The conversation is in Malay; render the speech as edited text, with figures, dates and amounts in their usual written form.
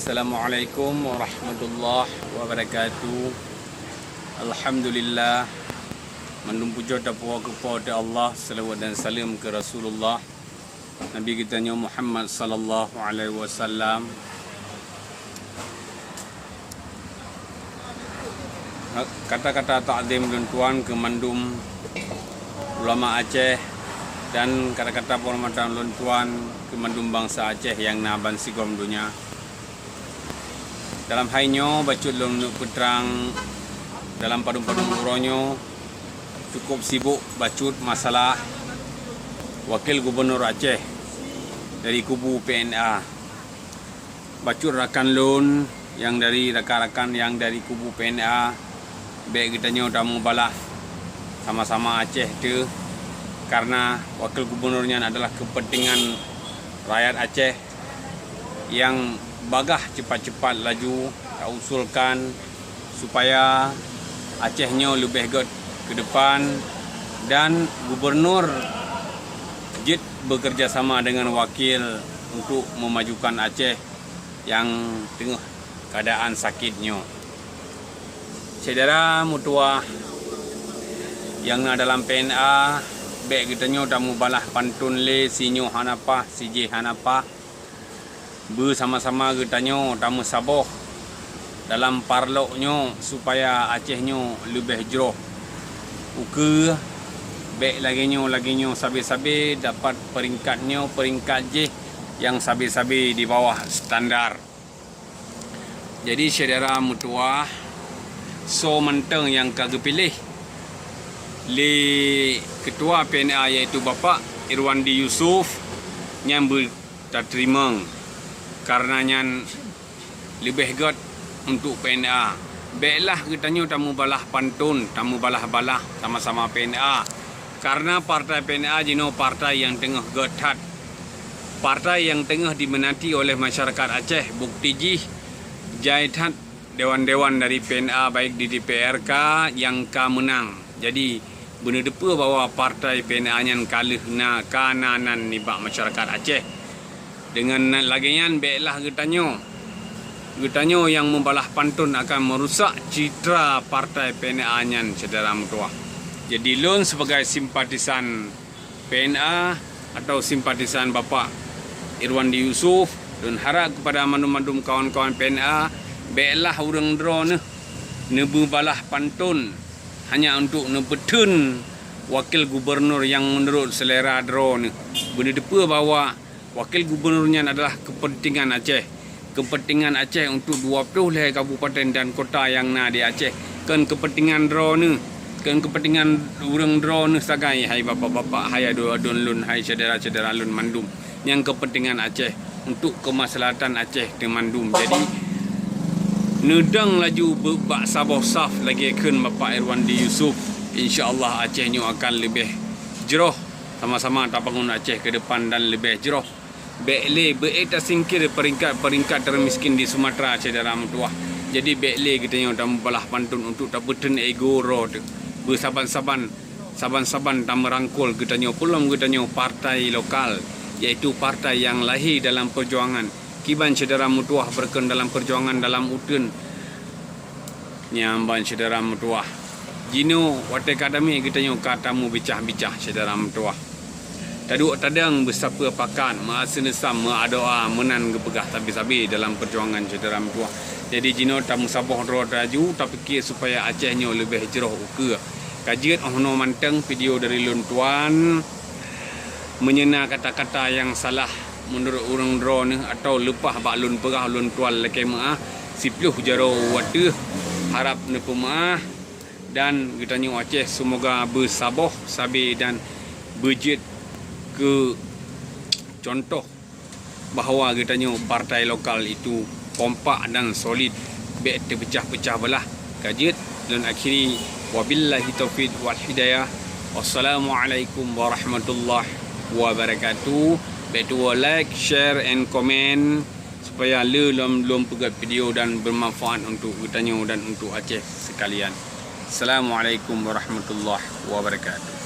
Assalamualaikum warahmatullahi wabarakatuh. Alhamdulillah. Mandum puja tapwa kepada Allah, salawat dan salam ke Rasulullah Nabi kita Muhammad sallallahu alaihi wasallam. Kata-kata takdim dan tuan ke mandum ulama Aceh dan kata-kata penghormatan tuan ke mandum bangsa Aceh yang naban sigom dunia. Dalam hainyo bacut lom peterang dalam padung-padung uronyo cukup sibuk bacut masalah Wakil Gubernur Aceh dari kubu PNA. Bacut rakan lon yang dari rakan-rakan yang dari kubu PNA baik kitanya tamu balah sama-sama Aceh tu karena wakil gubernurnya adalah kepentingan rakyat Aceh yang bagah cepat-cepat laju tak usulkan supaya Acehnya lebih good ke depan dan gubernur jid bekerjasama dengan wakil untuk memajukan Aceh yang tengah keadaan sakitnya. Saudara mutua yang dalam PNA baik kitanya tamu balah pantun le sinyo hanapa CJ hanapa bersama-sama kitanya tamu saboh dalam parloknya supaya Acehnya lebih jeroh uke baik laginya sabi-sabi dapat peringkat J yang sabi-sabi di bawah standar. Jadi saudara mutua so menteng yang kagak pilih li ketua PNA iaitu Bapak Irwandi Yusuf nyambut tak terima karenanya lebih god untuk PNA. Baiklah kitanya tamu balah pantun, tamu balah-balah sama-sama PNA. Karena partai PNA jino partai yang tengah godhat. Partai yang tengah diminati oleh masyarakat Aceh. Bukti jih jaitat dewan-dewan dari PNA baik di DPRK yang ka menang. Jadi benar depa bahawa partai PNA yang kalah na kananan nibak masyarakat Aceh. Dengan lagian baiklah getanya yang membalah pantun akan merusak citra partai PNA yang saudara mutua. Jadi lon sebagai simpatisan PNA atau simpatisan Bapak Irwandi Yusuf dan harap kepada mandum-mandum kawan-kawan PNA baiklah urang draw nebu balah pantun hanya untuk nebetun wakil gubernur yang menurut selera draw ni. Benar depa bahawa wakil gubernurnya adalah kepentingan Aceh. Kepentingan Aceh untuk 20 kabupaten dan kota yang na di Aceh. Kan kepentingan draw ni. Kan kepentingan urang draw ni sagai hai bapa-bapa, hai adun lun, hai saudara-saudara lun mandum. Yang kepentingan Aceh untuk kemaslahatan Aceh di mandum. Jadi nedang laju bak Sabah Saf lagi kan Bapak Irwandi Yusuf. InsyaAllah Acehnya akan lebih jeroh. Sama-sama tabangun Aceh ke depan dan lebih jeroh. Bekle beita singkir peringkat termiskin di Sumatera saudara mutua. Jadi bekle kitanya tamu balah pantun untuk tak beten ego ro tu. Saban-saban tak merangkul kitanya pulang kitanya partai lokal iaitu partai yang lahir dalam perjuangan. Kiban saudara mutua berken dalam perjuangan dalam utun nyamban saudara mutua. Jino wate kadami kitanya katamu bicah-bicah saudara mutua. Taduk tadang bersapa pakan, ma'asenesam, ma'adoa, menan kepegah sabi-sabi dalam perjuangan saudara mutua. Jadi jino tamu sabah roh raju tak fikir supaya Acehnya lebih jeroh uke. Kajian ohno manteng video dari lun tuan menyena kata-kata yang salah menurut orang draw ni atau lepah bak lun pegah lun tuan leke maah sipluh jaro wate harap ne pemaah dan kitanya Aceh semoga bersabah sabi dan berjit ke contoh bahawa kitanya partai lokal itu kompak dan solid baik terpecah-pecah belah kajian dan akhiri wabillahi taufiq wal hidayah. Wassalamualaikum warahmatullahi wabarakatuh. Baik tu like, share and comment supaya lom pegat video dan bermanfaat untuk kitanya dan untuk Aceh sekalian. Assalamualaikum warahmatullahi wabarakatuh.